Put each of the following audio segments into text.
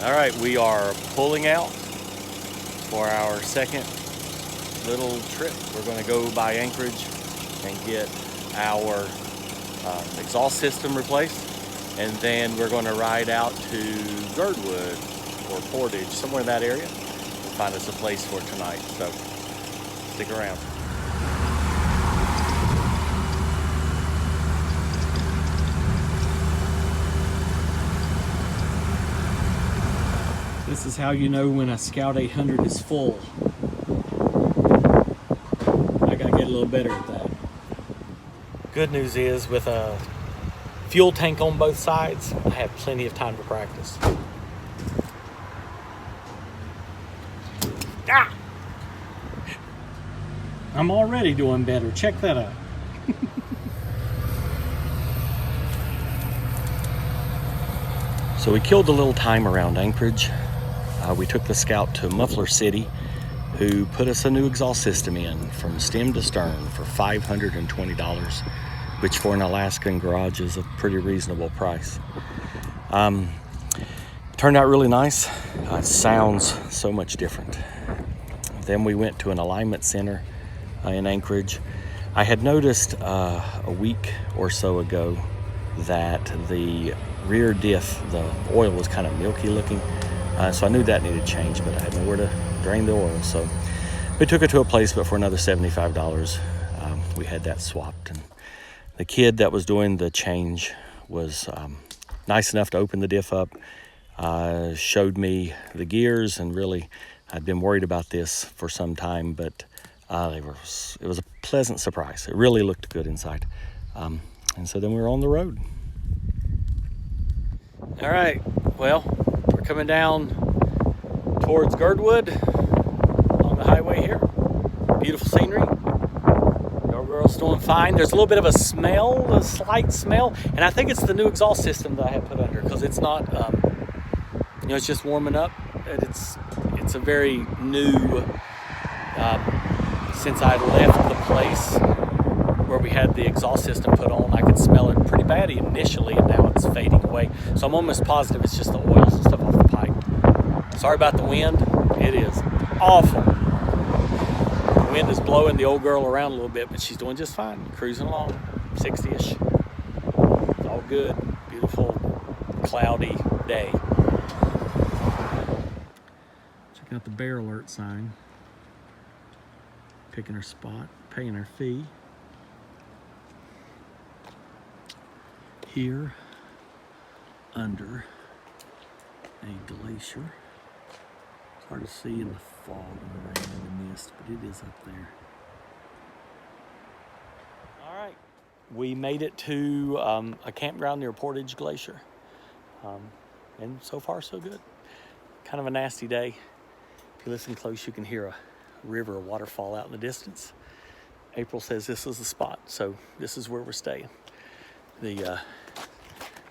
All right, we are pulling out for our second little trip. We're going to go by Anchorage and get our exhaust system replaced, and then we're going to ride out to Girdwood or Portage, somewhere in that area, and find us a place for tonight. So stick around. This is how you know when a Scout 800 is full. I gotta get a little better at that. Good news is, with a fuel tank on both sides, I have plenty of time to practice. Ah! I'm already doing better. Check that out. So we killed a little time around Anchorage. We took the Scout to Muffler City, who put us a new exhaust system in from stem to stern for $520, which for an Alaskan garage is a pretty reasonable price. Turned out really nice. It sounds so much different. Then we went to an alignment center in Anchorage. I had noticed a week or so ago that the rear diff, the oil was kind of milky looking. So I knew that needed change, but I had nowhere to drain the oil. So we took it to a place, but for another $75, we had that swapped. And the kid that was doing the change was nice enough to open the diff up, showed me the gears, and really, I'd been worried about this for some time, but it was a pleasant surprise. It really looked good inside. And so then we were on the road. All right, well, we're coming down towards Girdwood on the highway here. Beautiful scenery. Your girl's doing fine. There's a little bit of a smell, a slight smell, and I think it's the new exhaust system that I have put under, because it's not, it's just warming up. It's a very new, since I left the place where we had the exhaust system put on, I could smell it pretty bad initially, and now it's fading away. So I'm almost positive it's just the oils and stuff off the pipe. Sorry about the wind. It is awful. The wind is blowing the old girl around a little bit, but she's doing just fine, cruising along, 60-ish. It's all good. Beautiful, cloudy day. Check out the bear alert sign. Picking her spot, paying her fee. Here, under a glacier. It's hard to see in the fog and the rain and the mist, but it is up there. All right, we made it to a campground near Portage Glacier, and so far so good. Kind of a nasty day. If you listen close, you can hear a river, a waterfall out in the distance. April says this is the spot, so this is where we're staying. I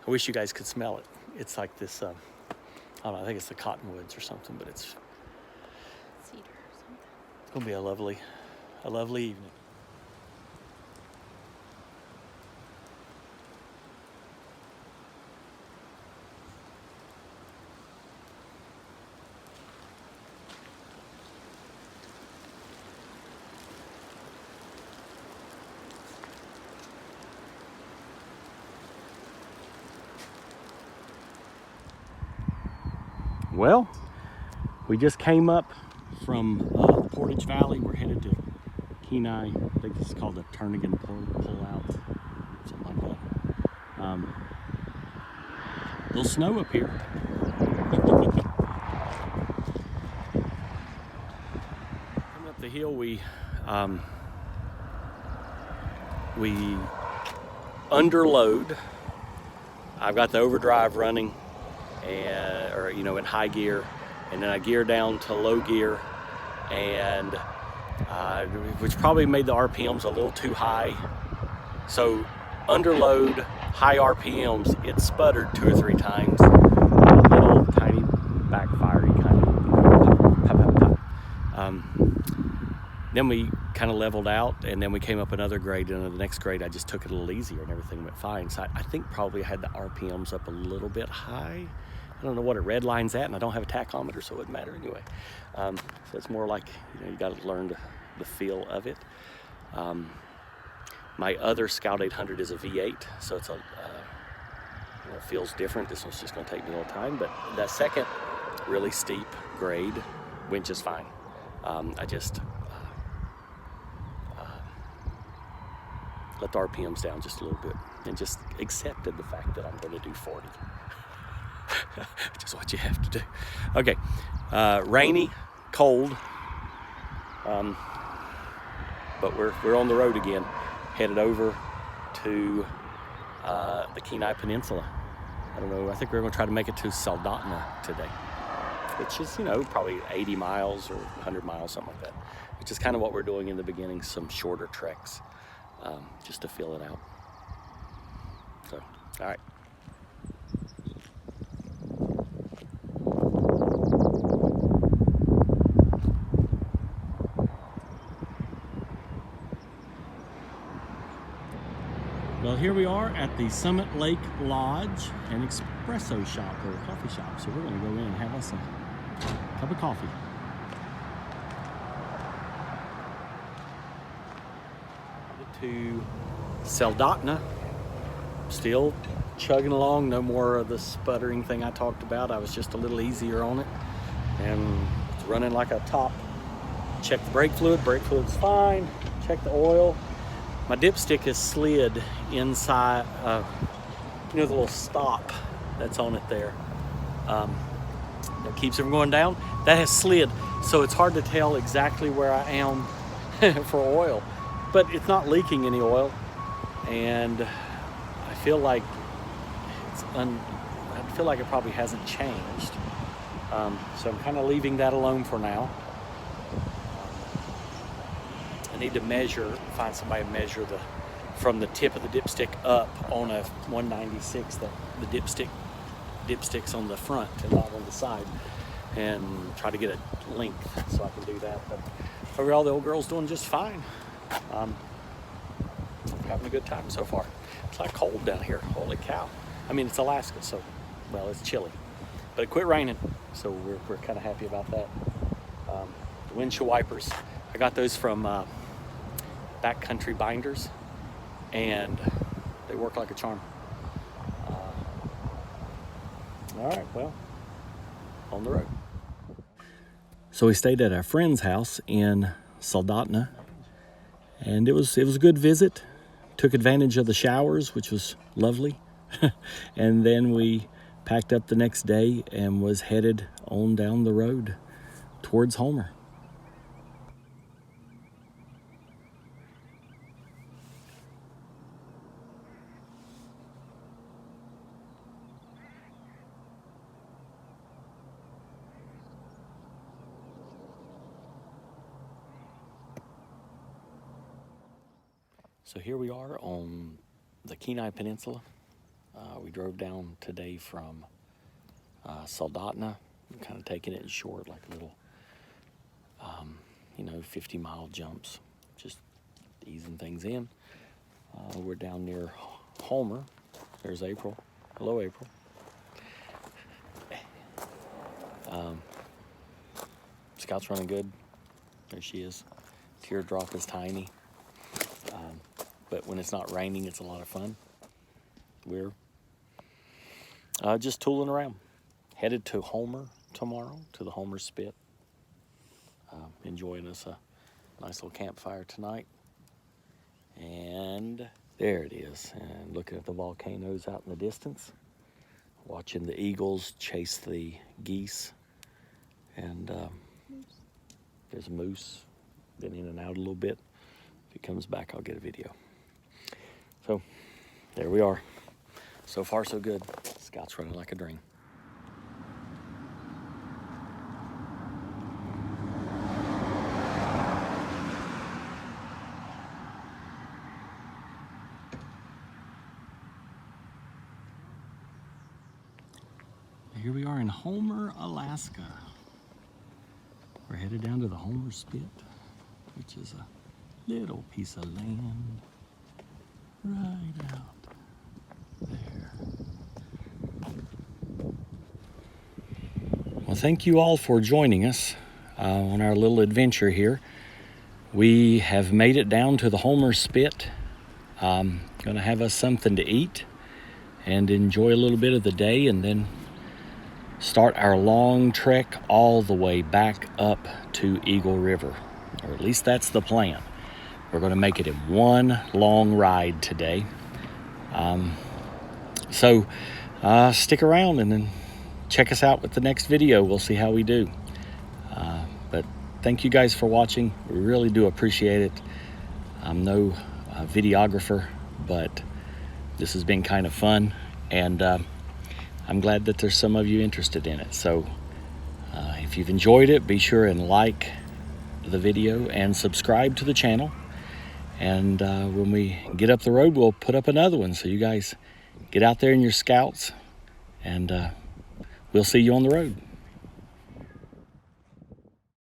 wish you guys could smell it. It's like this, I don't know, I think it's the cottonwoods or something, but it's cedar or something. It's gonna be a lovely evening. Well, we just came up from the Portage Valley. We're headed to Kenai. I think this is called the Turnagain Pull-Out, something like that. Little snow up here. Coming up the hill, we underload. I've got the overdrive running, in high gear, and then I gear down to low gear, and which probably made the RPMs a little too high. So underload, high RPMs, it sputtered 2 or 3 times. A little tiny backfiring kind of pop, pop, pop. Then we kind of leveled out, and then we came up another grade, and the next grade I just took it a little easier and everything went fine. So I think probably I had the RPMs up a little bit high, I don't know what it red lines at, and I don't have a tachometer, so it wouldn't matter anyway. So it's more like, you got to learn the feel of it. My other Scout 800 is a V8, so it's it feels different. This one's just going to take me a little time, but that second really steep grade winch is fine. I just let the RPMs down just a little bit and just accepted the fact that I'm going to do 40. Which is what you have to do. Okay, rainy, cold, but we're on the road again, headed over to the Kenai Peninsula. I don't know, I think we're going to try to make it to Soldotna today, which is, probably 80 miles or 100 miles, something like that, which is kind of what we're doing in the beginning, some shorter treks, just to feel it out. So, all right. Well, here we are at the Summit Lake Lodge, an espresso shop or a coffee shop. So we're going to go in and have us a cup of coffee. To Soldotna, still chugging along. No more of the sputtering thing I talked about. I was just a little easier on it, and it's running like a top. Check the brake fluid's fine. Check the oil. My dipstick is slid inside, the little stop that's on it there. That keeps it from going down. That has slid, so it's hard to tell exactly where I am for oil. But it's not leaking any oil, and I feel like it probably hasn't changed. So I'm kind of leaving that alone for now. I need to find somebody to measure from the tip of the dipstick up on a 196. The dipstick's on the front and not on the side, and try to get a length so I can do that. But overall, the old girl's doing just fine. Having a good time so far. It's like cold down here. Holy cow. I mean, it's Alaska, so, well, it's chilly. But it quit raining, so we're kind of happy about that. The windshield wipers, I got those from Backcountry Binders, and they work like a charm. All right, well, on the road. So we stayed at a friend's house in Soldotna, and it was a good visit. Took advantage of the showers, which was lovely. And then we packed up the next day and was headed on down the road towards Homer. So here we are on the Kenai Peninsula. We drove down today from Soldotna, kind of taking it short, like little, 50-mile jumps, just easing things in. We're down near Homer. There's April. Hello, April. Scout's running good. There she is. Teardrop is tiny. But when it's not raining, it's a lot of fun. We're just tooling around. Headed to Homer tomorrow, to the Homer Spit. Enjoying us a nice little campfire tonight. And there it is. And looking at the volcanoes out in the distance. Watching the eagles chase the geese. And there's a moose. Been in and out a little bit. If he comes back, I'll get a video. So, there we are. So far, so good. Scout's running like a dream. Here we are in Homer, Alaska. We're headed down to the Homer Spit, which is a little piece of land right out there. Well, thank you all for joining us on our little adventure here. We have made it down to the Homer Spit. Gonna have us something to eat and enjoy a little bit of the day, and then start our long trek all the way back up to Eagle River, or at least that's the plan. We're going to make it in one long ride today. So stick around and then check us out with the next video. We'll see how we do. But thank you guys for watching. We really do appreciate it. I'm no videographer, but this has been kind of fun, and I'm glad that there's some of you interested in it. So if you've enjoyed it, be sure and like the video and subscribe to the channel. And when we get up the road, we'll put up another one. So you guys get out there in your Scouts, and we'll see you on the road.